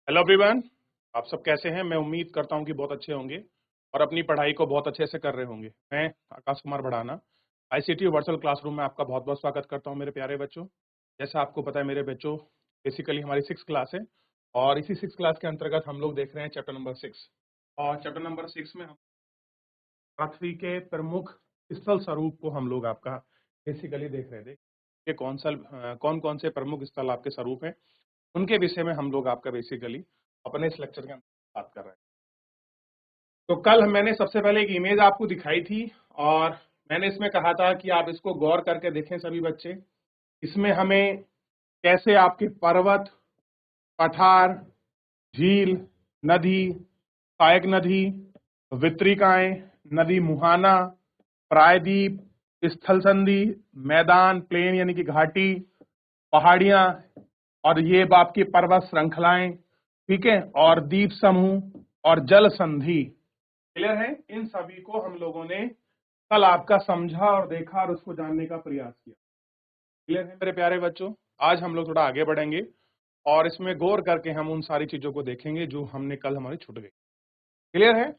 Hello everyone. आप सब कैसे हैं? मैं उम्मीद करता हूं कि बहुत अच्छे होंगे और अपनी पढ़ाई को बहुत अच्छे से कर रहे होंगे। मैं Akash Kumar Bhadana ICT virtual classroom में आपका बहुत बहुत स्वागत करता हूं मेरे प्यारे बच्चों। जैसा आपको पता है मेरे बच्चों, बेसिकली हमारी 6 क्लास है और इसी 6 क्लास के अंतर्गत हम लोग देख रहे हैं चैप्टर नंबर 6। और चैप्टर नंबर 6 में हम पृथ्वी के प्रमुख स्थल स्वरूप को हम लोग आपका बेसिकली देख रहे थे कि कौन कौन से प्रमुख स्थल आपके स्वरूप हैं, उनके विषय में हम लोग आपका बेसिकली अपने इस लेक्चर के अंदर बात कर रहे हैं। तो कल मैंने सबसे पहले एक इमेज आपको दिखाई थी और मैंने इसमें कहा था कि आप इसको गौर करके देखें सभी बच्चे। इसमें हमें कैसे आपके पर्वत, पठार, झील, नदी, सहायक नदी, वितरिकाएं, नदी मुहाना, प्रायद्वीप, स्थल संधि, मैदान, प्लेन यानी कि घाटी, पहाड़ियां और ये आपकी पर्वत श्रृंखलाएं, ठीक है, और द्वीप समूह और जल संधि। क्लियर है? इन सभी को हम लोगों ने कल आपका समझा और देखा और उसको जानने का प्रयास किया। क्लियर है मेरे प्यारे बच्चों? आज हम लोग थोड़ा आगे बढ़ेंगे और इसमें गौर करके हम उन सारी चीजों को देखेंगे जो हमने कल हमारी छूट गई। क्लियर है?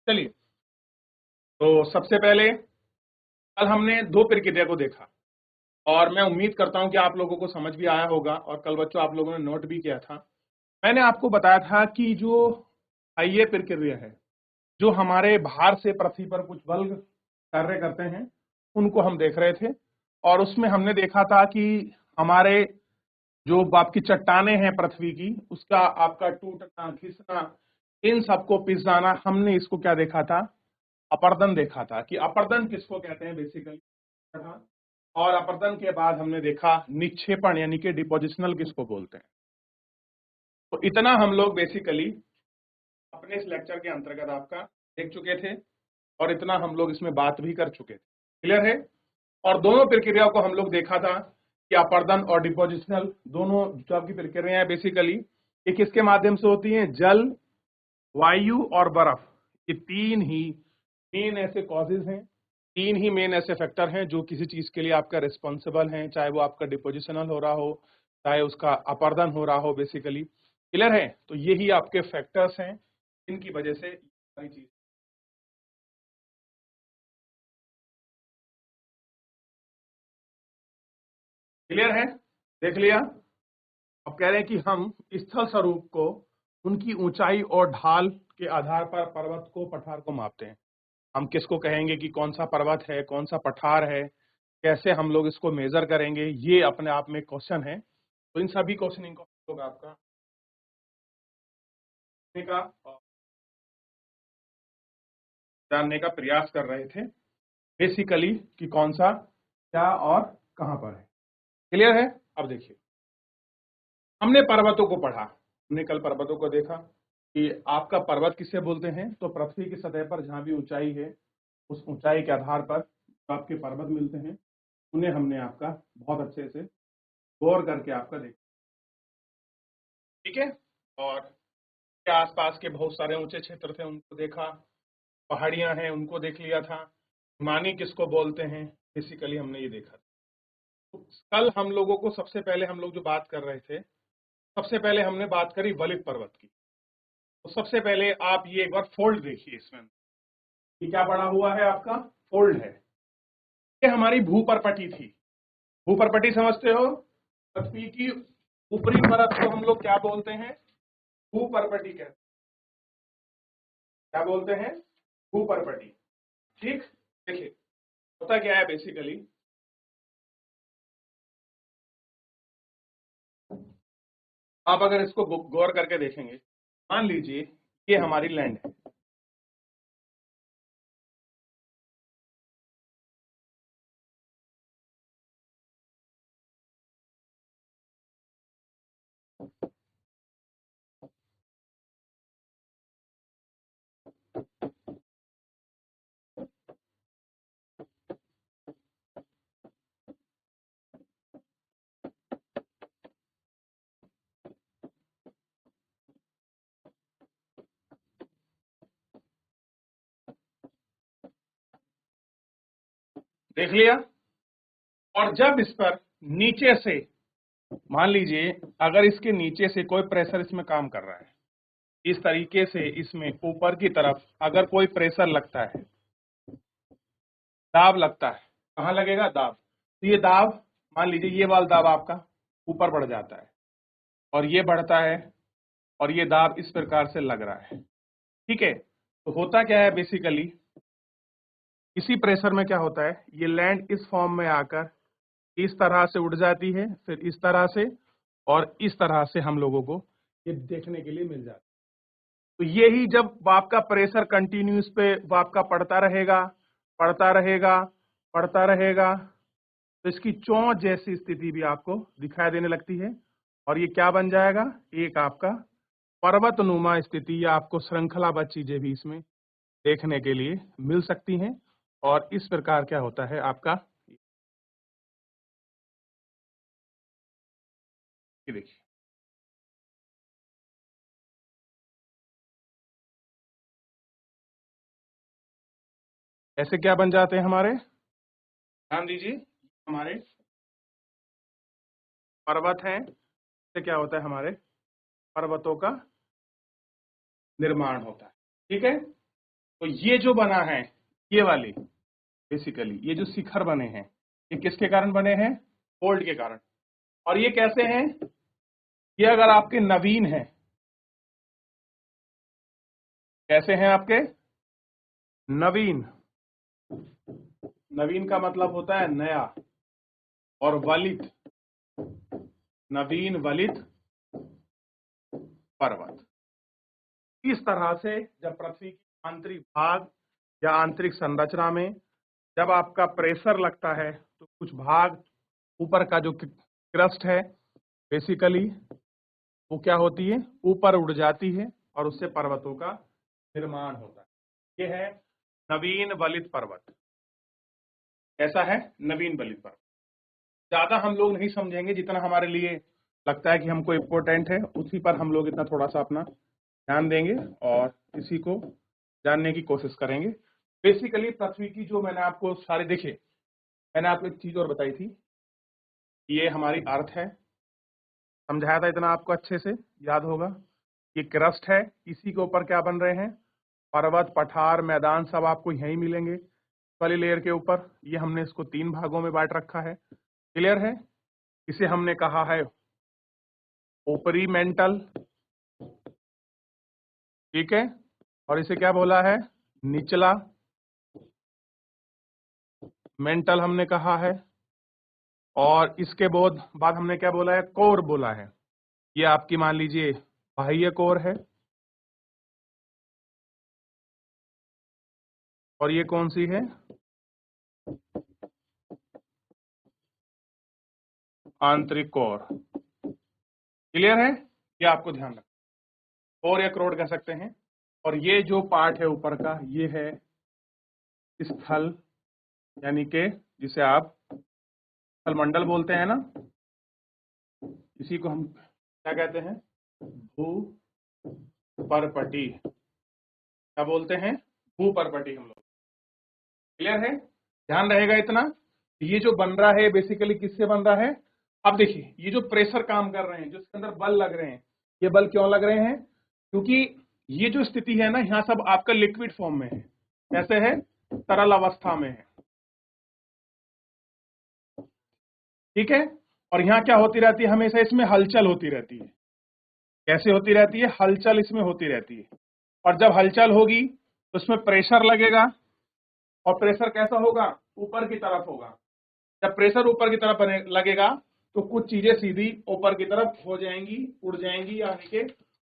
चलिए, तो सबसे पहले कल हमने दो प्रक्रिया को देखा और मैं उम्मीद करता हूं कि आप लोगों को समझ भी आया होगा और कल बच्चों आप लोगों ने नोट भी किया था। मैंने आपको बताया था कि जो ये प्रक्रिया है, जो हमारे बाहर से पृथ्वी पर कुछ बल कार्य करते हैं, उनको हम देख रहे थे और उसमें हमने देखा था कि हमारे जो आपकी चट्टाने हैं पृथ्वी की, उसका आपका टूटना, खिसना, इन सबको पिस जाना, हमने इसको क्या देखा था? अपर्दन देखा था कि अपर्दन किसको कहते हैं बेसिकली। और अपर्दन के बाद हमने देखा निक्षेपण यानी कि डिपोजिशनल किसको बोलते हैं। तो इतना हम लोग बेसिकली अपने इस लेक्चर के अंतर्गत आपका देख चुके थे और इतना हम लोग इसमें बात भी कर चुके थे। क्लियर है? और दोनों प्रक्रियाओं को हम लोग देखा था कि अपर्दन और डिपोजिशनल दोनों जो आपकी प्रक्रियाएं बेसिकली ये किसके माध्यम से होती हैं? जल, वायु और बर्फ। ये तीन ही मेन ऐसे कॉजेज हैं, तीन ही मेन ऐसे फैक्टर हैं जो किसी चीज के लिए आपका रिस्पॉन्सिबल हैं, चाहे वो आपका डिपोजिशनल हो रहा हो, चाहे उसका अपर्दन हो रहा हो बेसिकली। क्लियर है? तो यही आपके फैक्टर्स हैं इनकी वजह से सारी चीज। क्लियर है? देख लिया? अब कह रहे हैं कि हम स्थल स्वरूप को उनकी ऊंचाई और ढाल के आधार पर पर्वत को, पठार को मापते हैं। हम किसको कहेंगे कि कौन सा पर्वत है, कौन सा पठार है, कैसे हम लोग इसको मेजर करेंगे, ये अपने आप में क्वेश्चन है। तो इन सभी क्वेश्चनिंग को हम लोग आपका और जानने का प्रयास कर रहे थे बेसिकली कि कौन सा, क्या और कहां पर है। क्लियर है? अब देखिए, हमने पर्वतों को पढ़ा, हमने कल पर्वतों को देखा कि आपका पर्वत किसे बोलते हैं। तो पृथ्वी की सतह पर जहां भी ऊंचाई है, उस ऊंचाई के आधार पर आपके पर्वत मिलते हैं। उन्हें हमने आपका बहुत अच्छे से गौर करके आपका देखा। ठीक है? और के आसपास के बहुत सारे ऊंचे क्षेत्र थे, उनको देखा। पहाड़ियां हैं, उनको देख लिया था। हिमानी किसको बोलते हैं, बेसिकली हमने ये देखा। तो कल हम लोगों को सबसे पहले हम लोग जो बात कर रहे थे, सबसे पहले हमने बात करी वलित पर्वत की। तो सबसे पहले आप ये एक बार फोल्ड देखिए, इसमें ये क्या पड़ा हुआ है? आपका फोल्ड है। ये हमारी भूपरपटी थी। भूपरपटी समझते हो? पृथ्वी की ऊपरी परत को हम लोग क्या बोलते हैं? भूपरपटी कहते हैं। क्या बोलते हैं? भूपरपटी। ठीक, देखिए होता क्या है बेसिकली, आप अगर इसको गौर करके देखेंगे, मान लीजिए ये हमारी लैंड है। देख लिया? और जब इस पर नीचे से मान लीजिए अगर इसके नीचे से कोई प्रेशर इसमें काम कर रहा है, इस तरीके से इसमें ऊपर की तरफ अगर कोई प्रेशर लगता है, दाब लगता है, कहाँ लगेगा? दाब। तो ये दाब, मान लीजिए ये वाला दाब आपका ऊपर बढ़ जाता है और ये बढ़ता है और ये दाब इस प्रकार से लग रहा है, ठीक है। तो होता क्या है बेसिकली, इसी प्रेशर में क्या होता है, ये लैंड इस फॉर्म में आकर इस तरह से उड़ जाती है, फिर इस तरह से और इस तरह से हम लोगों को ये देखने के लिए मिल जाता है। तो यही जब आपका प्रेशर कंटिन्यूस पे आपका पड़ता रहेगा, पड़ता रहेगा, पड़ता रहेगा, तो इसकी चोंच जैसी स्थिति भी आपको दिखाई देने लगती है और ये क्या बन जाएगा, एक आपका पर्वतनुमा स्थिति या आपको श्रृंखलाबद्ध चीजें भी इसमें देखने के लिए मिल सकती हैं। और इस प्रकार क्या होता है आपका, ये देखिए ऐसे क्या बन जाते हैं हमारे, ध्यान दीजिए, हमारे पर्वत हैं, इससे क्या होता है, हमारे पर्वतों का निर्माण होता है, ठीक है। तो ये जो बना है, ये वाली बेसिकली ये जो शिखर बने हैं, ये किसके कारण बने हैं, फोल्ड के कारण। और ये कैसे हैं, ये अगर आपके नवीन हैं, कैसे हैं आपके नवीन, नवीन का मतलब होता है नया, और वलित, नवीन वलित पर्वत। इस तरह से जब पृथ्वी की आंतरिक भाग या आंतरिक संरचना में जब आपका प्रेशर लगता है तो कुछ भाग ऊपर का जो क्रस्ट है बेसिकली वो क्या होती है, ऊपर उड़ जाती है और उससे पर्वतों का निर्माण होता है। ये है नवीन वलित पर्वत। ऐसा है नवीन वलित पर्वत। ज्यादा हम लोग नहीं समझेंगे, जितना हमारे लिए लगता है कि हमको इम्पोर्टेंट है उसी पर हम लोग इतना थोड़ा सा अपना ध्यान देंगे और इसी को जानने की कोशिश करेंगे। बेसिकली पृथ्वी की जो मैंने आपको सारे देखे, मैंने आपको एक चीज और बताई थी, ये हमारी अर्थ है, समझाया था इतना आपको अच्छे से याद होगा। ये क्रस्ट है, इसी के ऊपर क्या बन रहे हैं, पर्वत, पठार, मैदान सब आपको यहीं मिलेंगे वाली लेयर के ऊपर। ये हमने इसको 3 भागों में बांट रखा है, क्लियर है। इसे हमने कहा है ऊपरी मेंटल, ठीक है, और इसे क्या बोला है, निचला मेंटल हमने कहा है, और इसके बाद हमने क्या बोला है, कोर बोला है। ये आपकी मान लीजिए बाह्य कोर है, और ये कौन सी है, आंतरिक कोर, क्लियर है। ये आपको ध्यान रखना, कोर या क्रोड कह सकते हैं। और ये जो पार्ट है ऊपर का, ये है स्थल, यानी कि जिसे आप स्थलमंडल बोलते हैं ना, इसी को हम क्या कहते हैं, भू परपटी, क्या बोलते हैं, भू परपटी हम लोग, क्लियर है। ध्यान रहेगा इतना। ये जो बन रहा है बेसिकली किससे बन रहा है, अब देखिए ये जो प्रेशर काम कर रहे हैं, जो इसके अंदर बल लग रहे हैं, ये बल क्यों लग रहे हैं, क्योंकि ये जो स्थिति है ना, यहाँ सब आपका लिक्विड फॉर्म में है, कैसे है, तरल अवस्था में है, ठीक है। और यहाँ क्या होती रहती है, हमेशा इसमें हलचल होती रहती है, कैसे होती रहती है, हलचल इसमें होती रहती है। और जब हलचल होगी तो इसमें प्रेशर लगेगा, और प्रेशर कैसा होगा, ऊपर की तरफ होगा। जब प्रेशर ऊपर की तरफ लगेगा तो कुछ चीजें सीधी ऊपर की तरफ हो जाएंगी, उड़ जाएंगी, यानी कि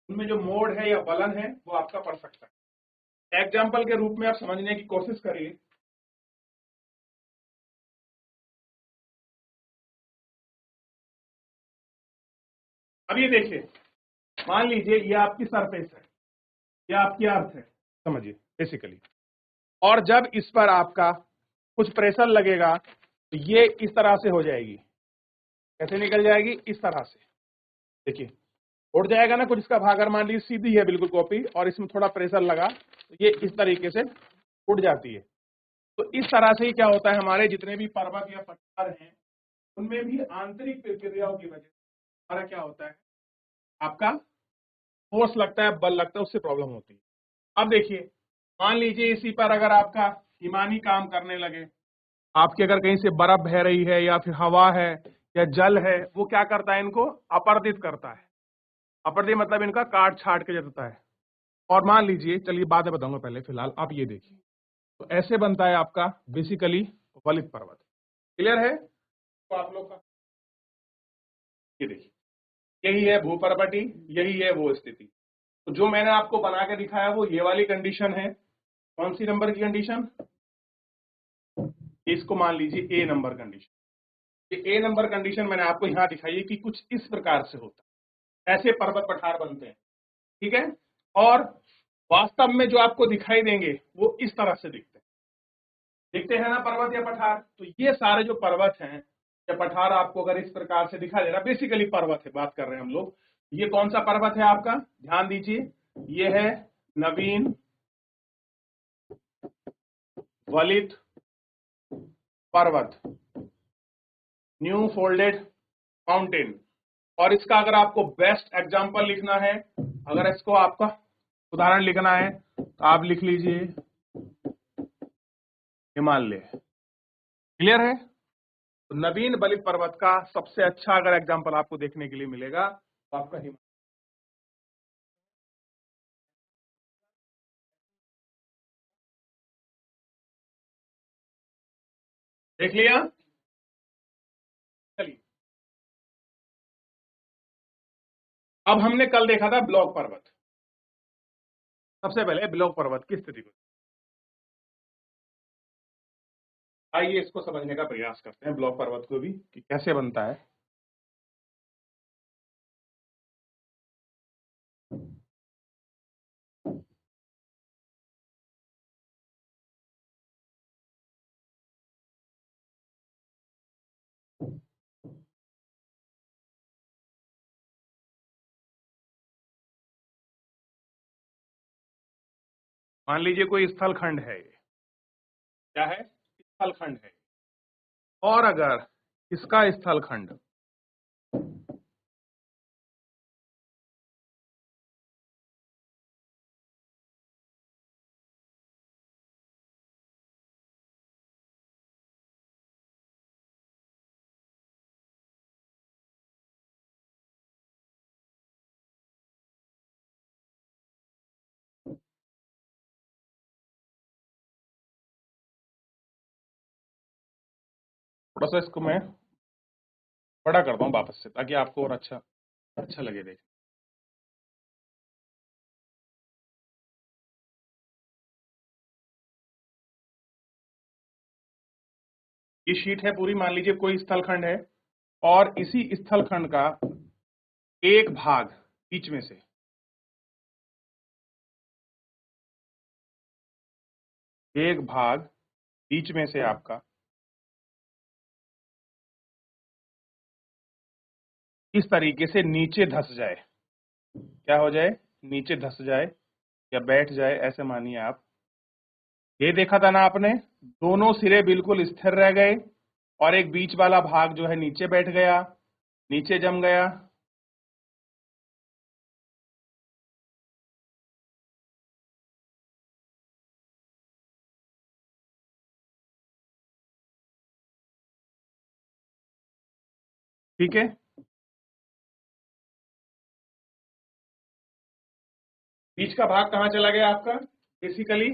उनमें जो मोड है या बलन है वो आपका पड़ सकता है। एग्जाम्पल के रूप में आप समझने की कोशिश करिए। अब ये देखिए, मान लीजिए ये आपकी सरफेस है, ये आपकी अर्थ है, समझिए बेसिकली। और जब इस पर आपका कुछ प्रेशर लगेगा तो ये इस तरह से हो जाएगी, कैसे निकल जाएगी, इस तरह से, देखिए उड़ जाएगा ना कुछ इसका भाग। अगर मान लीजिए सीधी है बिल्कुल कॉपी और इसमें थोड़ा प्रेशर लगा तो ये इस तरीके से उड़ जाती है। तो इस तरह से ही क्या होता है, हमारे जितने भी पर्वत या पठार हैं उनमें भी आंतरिक प्रक्रियाओं की वजह से हमारा क्या होता है, आपका फोर्स लगता है, बल लगता है, उससे प्रॉब्लम होती है। अब देखिए, मान लीजिए इसी पर अगर आपका हिमानी काम करने लगे, आपकी अगर कहीं से बर्फ बह रही है या फिर हवा है या जल है, वो क्या करता है, इनको अपरदित करता है। अपरदित मतलब इनका काट छाट के देता है। और मान लीजिए, चलिए बाद में बताऊंगा, पहले फिलहाल आप ये देखिए, तो ऐसे बनता है आपका बेसिकली वलित पर्वत। क्लियर है? तो आप लोग का ये देखिए, यही है भूपर्वती, यही है वो स्थिति। तो जो मैंने आपको बना के दिखाया वो ये वाली कंडीशन है। कौन सी नंबर की कंडीशन? इसको मान लीजिए ए नंबर कंडीशन। ये ए नंबर कंडीशन मैंने आपको यहां दिखाई है कि कुछ इस प्रकार से होता है, ऐसे पर्वत पठार बनते हैं। ठीक है? और वास्तव में जो आपको दिखाई देंगे वो इस तरह से दिखते हैं ना, पर्वत या पठार। तो ये सारे जो पर्वत हैं या पठार आपको अगर इस प्रकार से दिखाई दे रहा, बेसिकली पर्वत है, बात कर रहे हैं हम लोग। ये कौन सा पर्वत है आपका? ध्यान दीजिए, ये है नवीन वलित पर्वत, न्यू फोल्डेड माउंटेन। और इसका अगर आपको बेस्ट एग्जांपल लिखना है, अगर इसको आपका उदाहरण लिखना है, तो आप लिख लीजिए हिमालय। क्लियर है? तो नवीन वलित पर्वत का सबसे अच्छा अगर एग्जांपल आपको देखने के लिए मिलेगा तो आपका हिमालय। देख लिया? चलिए, अब हमने कल देखा था ब्लॉक पर्वत। सबसे पहले ब्लॉक पर्वत की स्थिति को आइए इसको समझने का प्रयास करते हैं, ब्लॉक पर्वत को भी कि कैसे बनता है। मान लीजिए कोई स्थल खंड है, ये क्या है? स्थल खंड है। और अगर इसका स्थल खंड थोड़ा सा इसको मैं बड़ा करता हूं वापस से, ताकि आपको और अच्छा अच्छा लगे देख। ये शीट है पूरी, मान लीजिए कोई स्थल खंड है और इसी स्थल खंड का एक भाग बीच में से, एक भाग बीच में से आपका इस तरीके से नीचे धस जाए। क्या हो जाए? नीचे धस जाए या बैठ जाए, ऐसे मानिए आप। ये देखा था ना आपने, दोनों सिरे बिल्कुल स्थिर रह गए और एक बीच वाला भाग जो है नीचे बैठ गया, नीचे जम गया। ठीक है? बीच का भाग कहां चला गया आपका? बेसिकली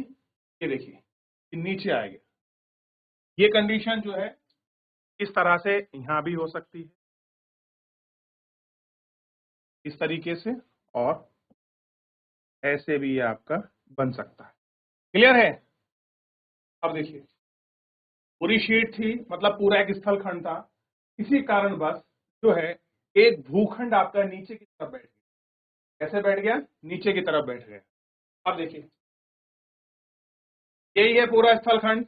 ये देखिए, ये नीचे आ गया। ये कंडीशन जो है इस तरह से यहां भी हो सकती है, इस तरीके से, और ऐसे भी ये आपका बन सकता है। क्लियर है? अब देखिए, पूरी शीट थी, मतलब पूरा एक स्थल खंड था, इसी कारणवश जो है एक भूखंड आपका नीचे की तरफ बैठ गया। कैसे बैठ गया? नीचे की तरफ बैठ गया। अब देखिए, यही है पूरा स्थल खंड।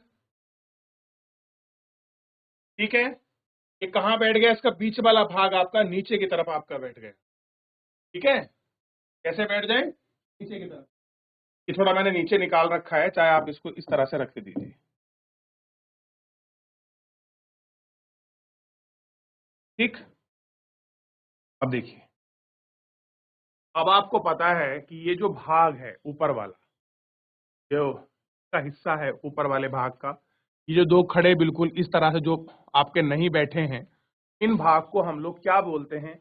ठीक है? ये कहां बैठ गया? इसका बीच वाला भाग आपका नीचे की तरफ आपका बैठ गया। ठीक है? कैसे बैठ जाए? नीचे की तरफ। ये थोड़ा मैंने नीचे निकाल रखा है, चाहे आप इसको इस तरह से रख दीजिए। ठीक? अब देखिए, अब आपको पता है कि ये जो भाग है ऊपर वाला, जो का हिस्सा है ऊपर वाले भाग का, ये जो दो खड़े बिल्कुल इस तरह से जो आपके नहीं बैठे हैं, इन भाग को हम लोग क्या बोलते हैं?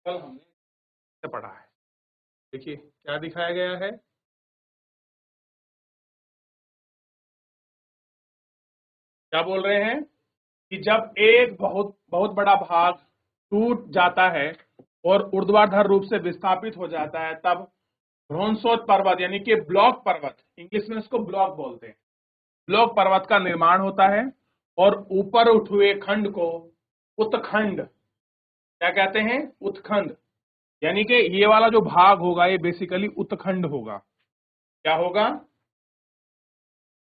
कल हमने पढ़ा है। देखिए क्या दिखाया गया है, क्या बोल रहे हैं कि जब एक बहुत बहुत बड़ा भाग टूट जाता है और ऊर्ध्वाधर रूप से विस्थापित हो जाता है, तब ब्रोंसोद पर्वत यानी कि ब्लॉक पर्वत, इंग्लिश में इसको ब्लॉक बोलते हैं, ब्लॉक पर्वत का निर्माण होता है और ऊपर उठ हुए खंड को उत्खंड क्या कहते हैं? उत्खंड। यानी कि ये वाला जो भाग होगा ये बेसिकली उत्खंड होगा। क्या होगा?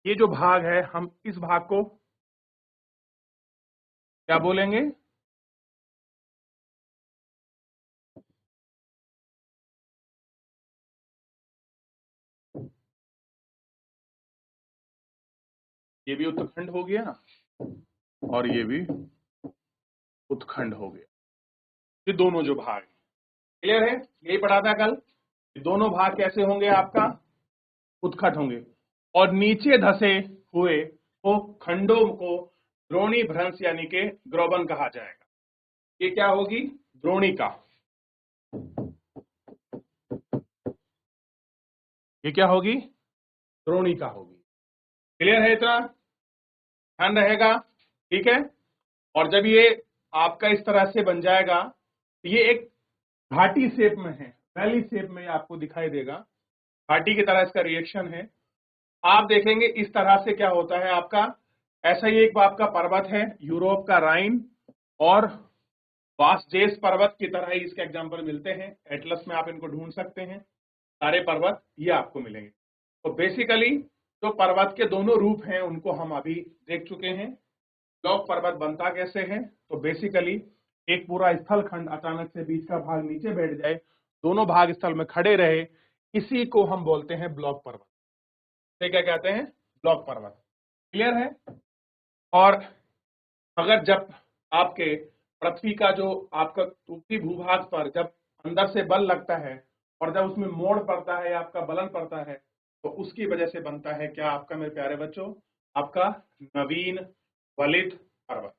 ये जो भाग है हम इस भाग को क्या बोलेंगे? ये भी उत्खंड हो गया और ये भी उत्खंड हो गया। ये दोनों जो भाग, क्लियर है? यही पढ़ा था कल। ये दोनों भाग कैसे होंगे? आपका उत्खंड होंगे और नीचे धसे हुए को खंडों को द्रोणी भ्रंश यानी के ग्रोबन कहा जाएगा। ये क्या होगी? द्रोणिका। ये क्या होगी? द्रोणिका होगी। क्लियर है? इतना ध्यान रहेगा, ठीक है? और जब ये आपका इस तरह से बन जाएगा, तो ये एक घाटी शेप में है, वैली शेप में आपको दिखाई देगा, घाटी की तरह इसका रिएक्शन है। आप देखेंगे इस तरह से क्या होता है आपका, ऐसा ही एक आपका पर्वत है यूरोप का राइन और वासजेस पर्वत की तरह ही इसके एग्जाम्पल मिलते हैं। एटलस में आप इनको ढूंढ सकते हैं, सारे पर्वत ये आपको मिलेंगे। तो बेसिकली जो पर्वत के दोनों रूप हैं उनको हम अभी देख चुके हैं। ब्लॉक पर्वत बनता कैसे है? तो बेसिकली एक पूरा स्थल खंड अचानक से बीच का भाग नीचे बैठ जाए, दोनों भाग स्थल में खड़े रहे, इसी को हम बोलते हैं ब्लॉक पर्वत। ये क्या कहते हैं? ब्लॉक पर्वत। क्लियर है? और अगर जब आपके पृथ्वी का जो आपका ऊपरी भूभाग पर जब अंदर से बल लगता है और जब उसमें मोड़ पड़ता है, आपका बलन पड़ता है, तो उसकी वजह से बनता है क्या आपका, मेरे प्यारे बच्चों? आपका नवीन वलित पर्वत।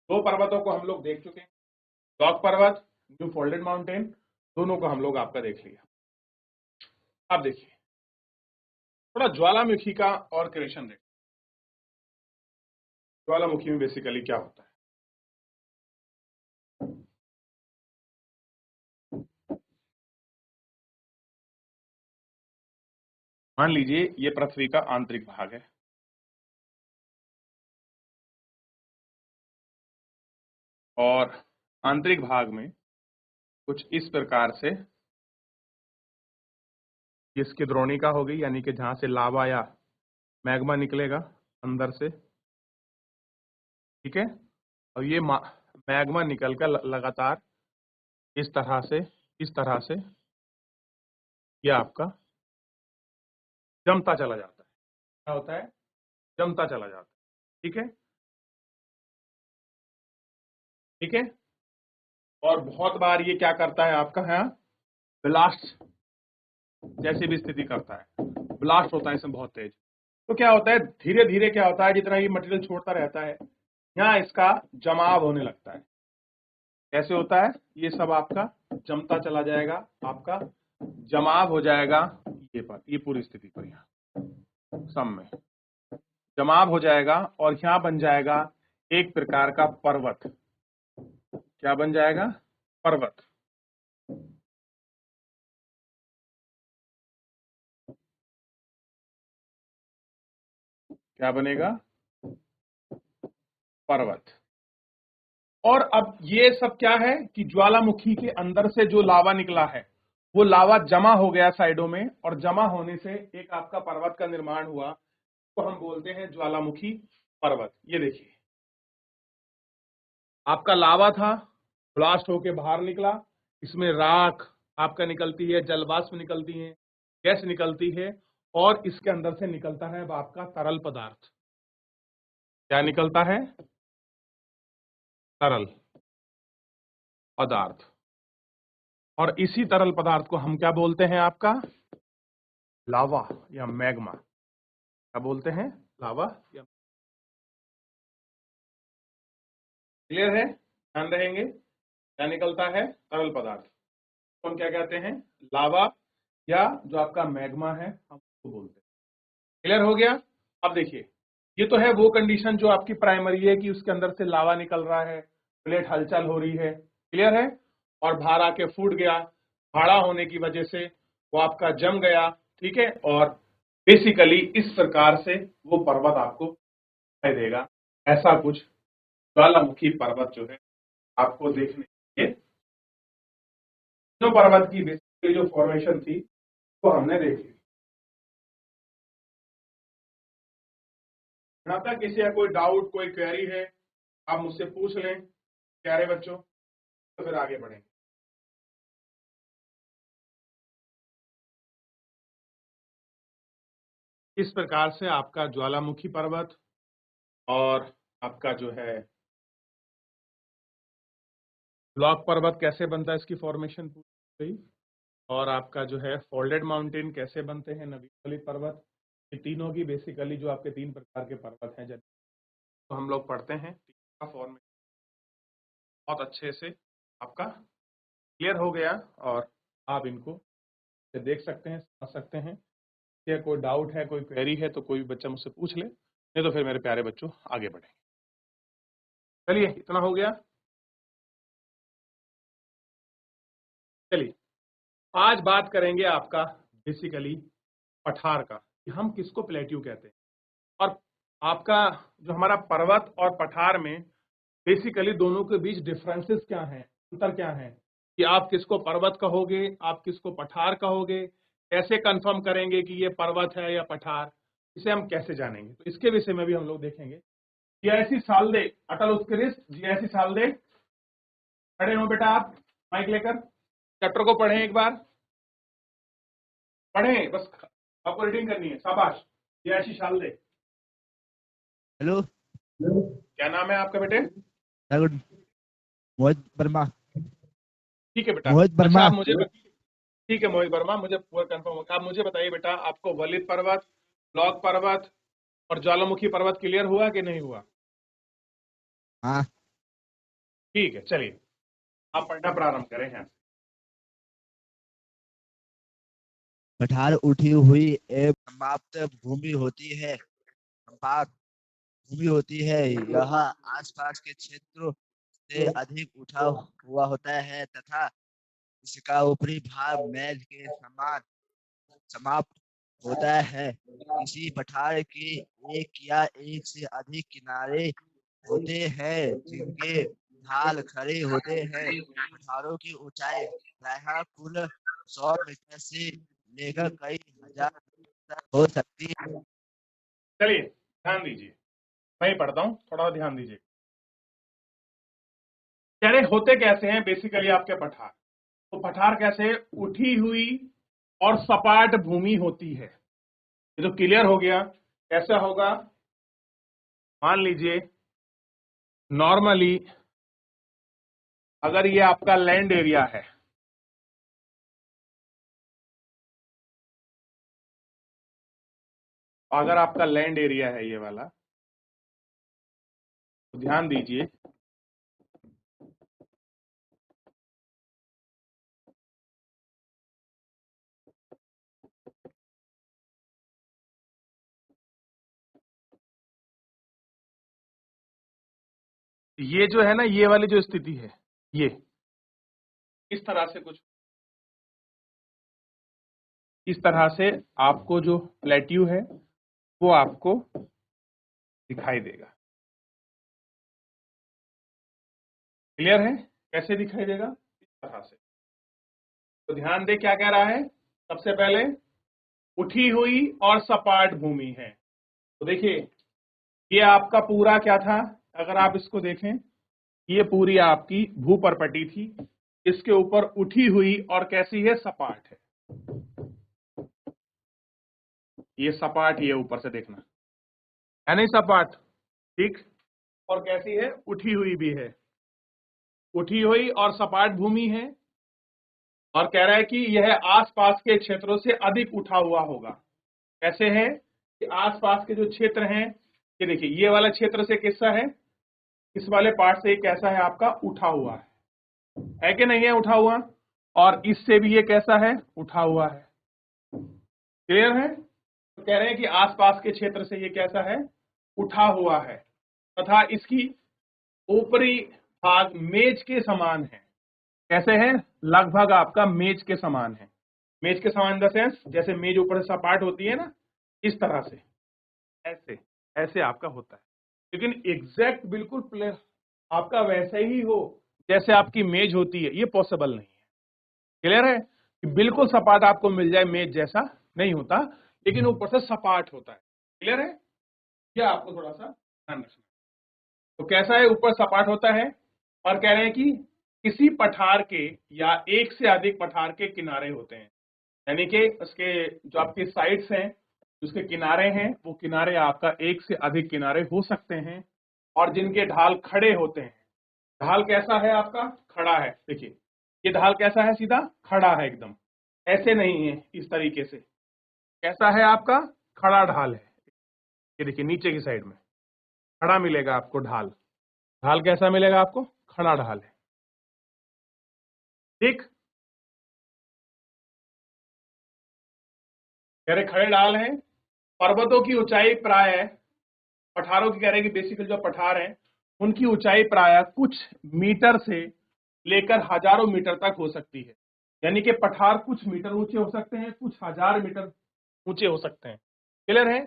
दो पर्वतों को हम लोग देख चुके हैं, ब्लॉक पर्वत, न्यू फोल्डेड माउंटेन, दोनों को हम लोग आपका देख लिया। अब देखिए थोड़ा ज्वालामुखी का और क्रिएशन देख। ज्वालामुखी में बेसिकली क्या होता है? मान लीजिए ये पृथ्वी का आंतरिक भाग है और आंतरिक भाग में कुछ इस प्रकार से इसकी द्रोणिका होगी, यानी कि जहां से लावा या मैग्मा निकलेगा अंदर से, ठीक है? और ये मैग्मा निकलकर लगातार इस तरह से, इस तरह से ये आपका जमता चला जाता है। क्या होता है? जमता चला जाता है, ठीक है? ठीक है। और बहुत बार ये क्या करता है आपका, है ब्लास्ट जैसी भी स्थिति करता है, ब्लास्ट होता है इसमें बहुत तेज। तो क्या होता है, धीरे धीरे क्या होता है, जितना ये मटेरियल छोड़ता रहता है यहाँ इसका जमाव होने लगता है। कैसे होता है? ये सब आपका जमता चला जाएगा, आपका जमाव हो जाएगा ये पर, ये पूरी स्थिति पर यहाँ सम में जमाव हो जाएगा और यहाँ बन जाएगा एक प्रकार का पर्वत। क्या बन जाएगा? पर्वत। क्या बनेगा? पर्वत। और अब ये सब क्या है कि ज्वालामुखी के अंदर से जो लावा निकला है वो लावा जमा हो गया साइडों में, और जमा होने से एक आपका पर्वत का निर्माण हुआ, तो हम बोलते हैं ज्वालामुखी पर्वत। ये देखिए आपका लावा था, ब्लास्ट होके बाहर निकला, इसमें राख आपका निकलती है, जलवाष्प निकलती है, गैस निकलती है, और इसके अंदर से निकलता है अब आपका तरल पदार्थ। क्या निकलता है? तरल पदार्थ। और इसी तरल पदार्थ को हम क्या बोलते हैं आपका? लावा या मैग्मा। क्या बोलते हैं? लावा या। क्लियर है? ध्यान रहेंगे। क्या निकलता है? तरल पदार्थ। हम क्या कहते हैं? लावा या जो आपका मैग्मा है हम उसको बोलते हैं। क्लियर हो गया? अब देखिए, ये तो है वो कंडीशन जो आपकी प्राइमरी है कि उसके अंदर से लावा निकल रहा है, प्लेट हलचल हो रही है। क्लियर है? और बाहर आके फूट गया, गाढ़ा होने की वजह से वो आपका जम गया। ठीक है? और बेसिकली इस प्रकार से वो पर्वत आपको दिखाई देगा। ऐसा कुछ ज्वालामुखी पर्वत जो है आपको देखने के लिए, जो पर्वत की बेसिकली जो फॉर्मेशन थी वो हमने देखी। यहाँ तक किसी का कोई डाउट, कोई क्वेरी है, आप मुझसे पूछ लें प्यारे बच्चों, तो फिर आगे बढ़ेंगे। इस प्रकार से आपका ज्वालामुखी पर्वत और आपका जो है ब्लॉक पर्वत कैसे बनता है, इसकी फॉर्मेशन पूछ गई। और आपका जो है फोल्डेड माउंटेन कैसे बनते हैं, नवीकलित पर्वत। ये तीनों की बेसिकली जो आपके तीन प्रकार के पर्वत हैं, जब तो हम लोग पढ़ते हैं का फॉर्मेशन बहुत अच्छे से आपका क्लियर हो गया। और आप इनको देख सकते हैं, समझ सकते हैं। या कोई डाउट है, कोई क्वेरी है तो कोई भी बच्चा मुझसे पूछ ले, नहीं तो फिर मेरे प्यारे बच्चों आगे बढ़ेंगे। चलिए, इतना हो गया। चलिए, आज बात करेंगे आपका बेसिकली पठार का, कि हम किसको प्लेट्यू कहते हैं। और आपका जो हमारा पर्वत और पठार में बेसिकली दोनों के बीच डिफरेंसेस क्या हैं, अंतर क्या है, कि आप किसको पर्वत कहोगे, आप किसको पठार कहोगे, कैसे कंफर्म करेंगे कि ये पर्वत है या पठार, इसे हम कैसे जानेंगे, तो इसके विषय में भी हम लोग देखेंगे। जियासी साल दे, अटल उत्कृष्ट जियासी साल दे, खड़े हो बेटा आप, माइक लेकर चैप्टर को पढ़ें, एक बार पढ़ें, बस आपको रीडिंग करनी है। शाबाश, जियासी साल दे। हेलो, क्या नाम है आपका बेटे? मोहित वर्मा। ठीक है बेटा। मोहित अच्छा, वर्मा। आप मुझे, ठीक है मोहित वर्मा, मुझे पूरा कंफर्म होगा। आप मुझे बताइए बेटा, आपको वलित पर्वत, ब्लॉक पर्वत और ज्वालामुखी पर्वत क्लियर हुआ कि नहीं हुआ? हाँ। ठीक है, चलिए आप पढ़ना प्रारंभ करें यहाँ से। पठार उठी हुई एवं समाप्त भूमि होती है। संपात भूमि होती है। यह आसपास के क्षेत्रों से अधिक उठा हुआ होता है तथा इसका ऊपरी भाग मैल के समान समाप्त होता है। किसी पठार के एक या एक से अधिक किनारे होते हैं जिनके ढाल खड़े होते हैं। पठारों की ऊंचाई प्रायः कुल 100 मीटर से लेकर कई हजार तक हो सकती है। चलिए ध्यान दीजिए, मैं ही पढ़ता हूँ, थोड़ा ध्यान दीजिए। कह रहे होते कैसे हैं बेसिकली आपके पठार, तो पठार कैसे उठी हुई और सपाट भूमि होती है। ये तो क्लियर हो गया। कैसा होगा? मान लीजिए नॉर्मली अगर ये आपका लैंड एरिया है, अगर आपका लैंड एरिया है ये वाला, तो ध्यान दीजिए ये जो है ना, ये वाली जो स्थिति है, ये इस तरह से कुछ, इस तरह से आपको जो प्लेट्यू है वो आपको दिखाई देगा। क्लियर है? कैसे दिखाई देगा? इस तरह से। तो ध्यान दे, क्या कह रहा है? सबसे पहले उठी हुई और सपाट भूमि है। तो देखिए, ये आपका पूरा क्या था, अगर आप इसको देखें, ये पूरी आपकी भूपर्पटी थी, इसके ऊपर उठी हुई और कैसी है, सपाट है। ये सपाट, ये ऊपर से देखना है नहीं सपाट, ठीक। और कैसी है, उठी हुई भी है। उठी हुई और सपाट भूमि है। और कह रहा है कि यह आसपास के क्षेत्रों से अधिक उठा हुआ होगा। कैसे है कि आसपास के जो क्षेत्र हैं, ये देखिए ये वाला क्षेत्र से कैसा है, इस वाले पार्ट से कैसा है आपका उठा हुआ है कि नहीं है उठा हुआ, और इससे भी ये कैसा है उठा हुआ है। क्लियर है? तो कह रहे हैं कि आसपास के क्षेत्र से ये कैसा है उठा हुआ है, तथा इसकी ऊपरी भाग मेज के समान है। कैसे है? लगभग आपका मेज के समान है। मेज के समान इन द सेंस जैसे मेज ऊपर से सपाट होती है ना, इस तरह से, ऐसे ऐसे आपका होता है। लेकिन एग्जैक्ट बिल्कुल प्लेन आपका वैसे ही हो जैसे आपकी मेज होती है, ये पॉसिबल नहीं है। क्लियर है? कि बिल्कुल सपाट आपको मिल जाए मेज जैसा नहीं होता, लेकिन ऊपर से सपाट होता है। क्लियर है? यह आपको थोड़ा सा ध्यान रखना। तो कैसा है? ऊपर सपाट होता है, और कह रहे हैं कि किसी पठार के या एक से अधिक पठार के किनारे होते हैं, यानी कि उसके जो आपके साइड्स हैं, उसके किनारे हैं, वो किनारे आपका एक से अधिक किनारे हो सकते हैं, और जिनके ढाल खड़े होते हैं। ढाल कैसा है आपका? खड़ा है। देखिए ये ढाल कैसा है? सीधा खड़ा है एकदम, ऐसे नहीं है इस तरीके से। कैसा है आपका? खड़ा ढाल है। ये देखिए नीचे की साइड में खड़ा मिलेगा आपको ढाल। ढाल कैसा मिलेगा आपको? खड़ा ढाल है। ठीक, कह रहे खड़े ढाल हैं। पर्वतों की ऊंचाई प्राय, पठारों की कह रहे हैं कि बेसिकली जो पठार हैं उनकी ऊंचाई प्राय कुछ मीटर से लेकर हजारों मीटर तक हो सकती है। यानी कि पठार कुछ मीटर ऊंचे हो सकते हैं, कुछ हजार मीटर ऊंचे हो सकते हैं। क्लियर है?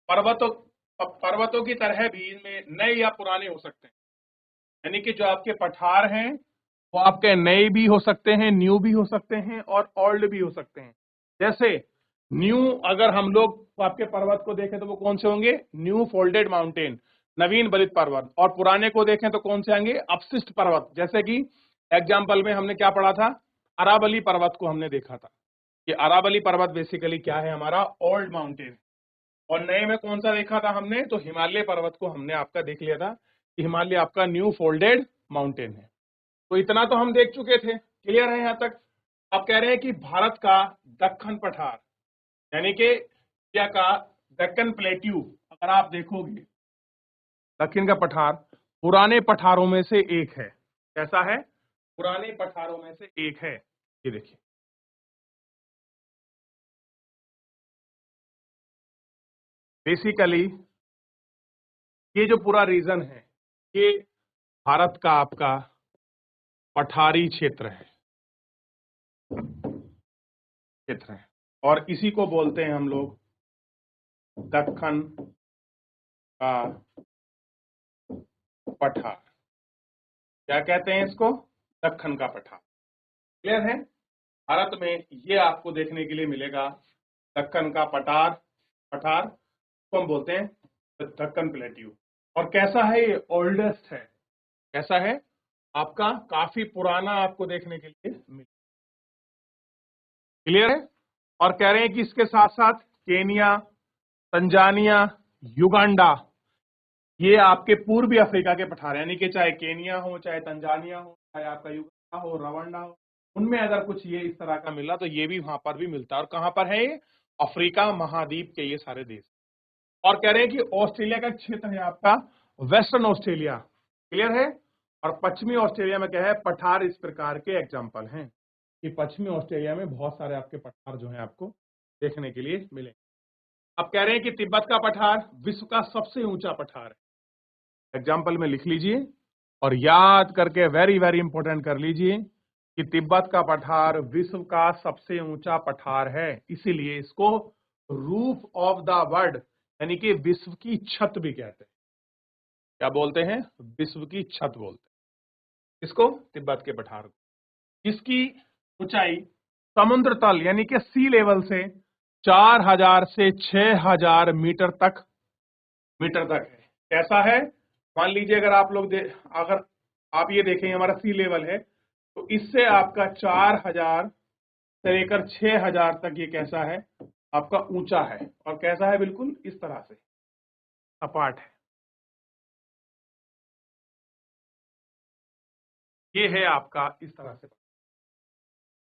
पर्वतों की तरह भी इनमें नए या पुराने हो सकते हैं। यानी कि जो आपके पठार हैं वो आपके नए भी हो सकते हैं, न्यू भी हो सकते हैं, और ओल्ड भी हो सकते हैं। जैसे न्यू, अगर हम लोग आपके पर्वत को देखें तो वो कौन से होंगे? न्यू फोल्डेड माउंटेन, नवीन बलित पर्वत। और पुराने को देखें तो कौन से आएंगे? अपशिष्ट पर्वत। जैसे कि एग्जाम्पल में हमने क्या पढ़ा था? अरावली पर्वत को हमने देखा था कि अरावली पर्वत बेसिकली क्या है? हमारा ओल्ड माउंटेन। और नए में कौन सा देखा था हमने? तो हिमालय पर्वत को हमने आपका देख लिया था कि हिमालय आपका न्यू फोल्डेड माउंटेन है। तो इतना तो हम देख चुके थे। क्लियर है यहां तक? अब कह रहे हैं कि भारत का दक्कन पठार, यानी कि क्या का दक्कन प्लेट्यू, अगर आप देखोगे दक्षिण का पठार पुराने पठारों में से एक है। कैसा है? पुराने पठारों में से एक है। ये देखिए बेसिकली ये जो पूरा रीजन है ये भारत का आपका पठारी क्षेत्र है, और इसी को बोलते हैं हम लोग दक्कन का पठार। क्या कहते हैं इसको? दक्कन का पठार। क्लियर है? भारत में ये आपको देखने के लिए मिलेगा दक्कन का पठार को हम बोलते हैं दक्कन प्लेट्यू। और कैसा है? ये ओल्डेस्ट है। कैसा है? आपका काफी पुराना आपको देखने के लिए मिलेगा। क्लियर है? और कह रहे हैं कि इसके साथ साथ केनिया, तंजानिया, युगांडा, ये आपके पूर्वी अफ्रीका के पठार, यानी कि चाहे केनिया हो, चाहे तंजानिया हो, चाहे आपका युगांडा हो, रवांडा हो, उनमें अगर कुछ ये इस तरह का मिला तो ये भी वहां पर भी मिलता है। और कहां पर है ये? अफ्रीका महाद्वीप के ये सारे देश। और कह रहे हैं कि ऑस्ट्रेलिया का क्षेत्र है आपका वेस्टर्न ऑस्ट्रेलिया। क्लियर है? और पश्चिमी ऑस्ट्रेलिया में क्या है? पठार इस प्रकार के एग्जाम्पल हैं कि पश्चिमी ऑस्ट्रेलिया में बहुत सारे आपके पठार जो है आपको देखने के लिए मिले। अब कह रहे हैं कि तिब्बत का पठार विश्व का सबसे ऊंचा पठार है। एग्जाम्पल में लिख लीजिए और याद करके वेरी वेरी इंपॉर्टेंट कर लीजिए कि तिब्बत का पठार विश्व का सबसे ऊंचा पठार है। इसीलिए इसको रूफ ऑफ द वर्ल्ड, यानी कि विश्व की छत भी कहते हैं। क्या बोलते हैं? विश्व की छत बोलते हैं इसको, तिब्बत के पठार को। इसकी ऊंचाई समुद्र तल यानी कि सी लेवल से 4000 से 6000 मीटर तक है। कैसा है? मान लीजिए अगर आप लोग अगर आप ये देखें हमारा सी लेवल है, तो इससे आपका 4000 से लेकर 6000 तक ये कैसा है? आपका ऊंचा है। और कैसा है? बिल्कुल इस तरह से सपाट है। ये है आपका इस तरह से।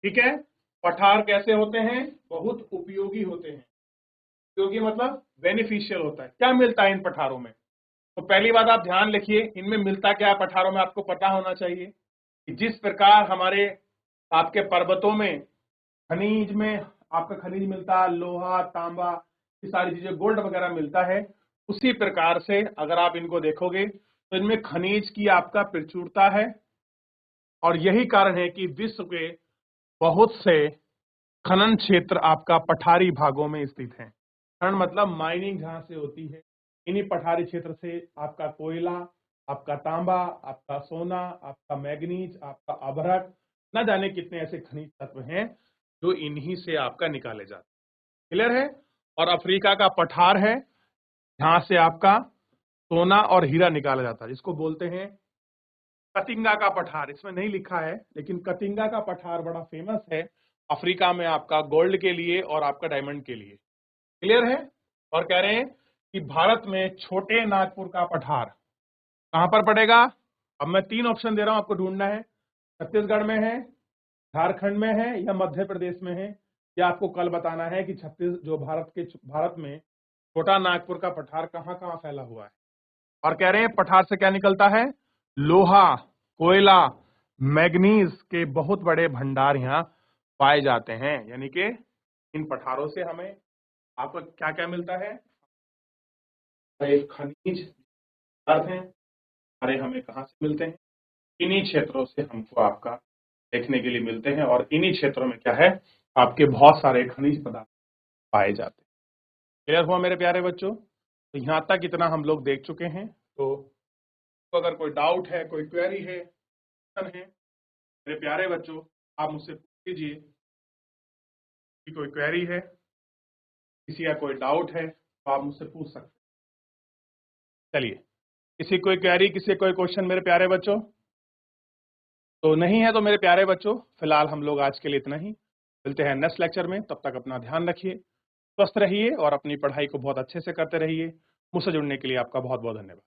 ठीक है। पठार कैसे होते हैं? बहुत उपयोगी होते हैं। उपयोगी मतलब बेनिफिशियल होता है। क्या मिलता है इन पठारों में? तो पहली बात आप ध्यान रखिए, इनमें मिलता क्या है पठारों में, आपको पता होना चाहिए कि जिस प्रकार हमारे आपके पर्वतों में खनिज में आपका खनिज मिलता है, लोहा तांबा ये सारी चीजें, गोल्ड वगैरह मिलता है, उसी प्रकार से अगर आप इनको देखोगे तो इनमें खनिज की आपका प्रचुरता है। और यही कारण है कि विश्व के बहुत से खनन क्षेत्र आपका पठारी भागों में स्थित है। खनन मतलब माइनिंग जहां से होती है, इन्हीं पठारी क्षेत्र से आपका कोयला, आपका तांबा, आपका सोना, आपका मैग्नीज, आपका अभ्रक, न जाने कितने ऐसे खनिज तत्व हैं जो इन्हीं से आपका निकाले जाते हैं। क्लियर है? और अफ्रीका का पठार है जहां से आपका सोना और हीरा निकाला जाता है, जिसको बोलते हैं कतिंगा का पठार। इसमें नहीं लिखा है लेकिन कतिंगा का पठार बड़ा फेमस है अफ्रीका में आपका गोल्ड के लिए और आपका डायमंड के लिए। क्लियर है? और कह रहे हैं कि भारत में छोटे नागपुर का पठार कहां पर पड़ेगा? अब मैं 3 ऑप्शन दे रहा हूं, आपको ढूंढना है। छत्तीसगढ़ में है, झारखंड में है या मध्य प्रदेश में है। या आपको कल बताना है कि भारत में छोटा नागपुर का पठार कहां कहां फैला हुआ है। और कह रहे हैं पठार से क्या निकलता है? लोहा, कोयला, मैग्नीज के बहुत बड़े भंडार यहाँ पाए जाते हैं। यानी कि इन पठारों से हमें आपको क्या क्या मिलता है? एक खनिज पदार्थ हैं, सारे हमें कहाँ से मिलते हैं? इन्हीं क्षेत्रों से हमको आपका देखने के लिए मिलते हैं। और इन्हीं क्षेत्रों में क्या है? आपके बहुत सारे खनिज पदार्थ पाए जाते हैं। क्लियर हुआ मेरे प्यारे बच्चों? तो यहाँ तक इतना हम लोग देख चुके हैं। तो अगर कोई डाउट है, कोई क्वेरी है, क्वेश्चन है, मेरे प्यारे बच्चों आप मुझसे पूछ लीजिए कि कोई क्वेरी है, किसी का कोई डाउट है तो आप मुझसे पूछ सकते हैं। चलिए, किसी कोई क्वेरी, किसी कोई क्वेश्चन मेरे प्यारे बच्चों? तो नहीं है तो मेरे प्यारे बच्चों फिलहाल हम लोग आज के लिए इतना ही। मिलते हैं नेक्स्ट लेक्चर में। तब तक अपना ध्यान रखिए, स्वस्थ रहिए और अपनी पढ़ाई को बहुत अच्छे से करते रहिए। मुझसे जुड़ने के लिए आपका बहुत बहुत धन्यवाद।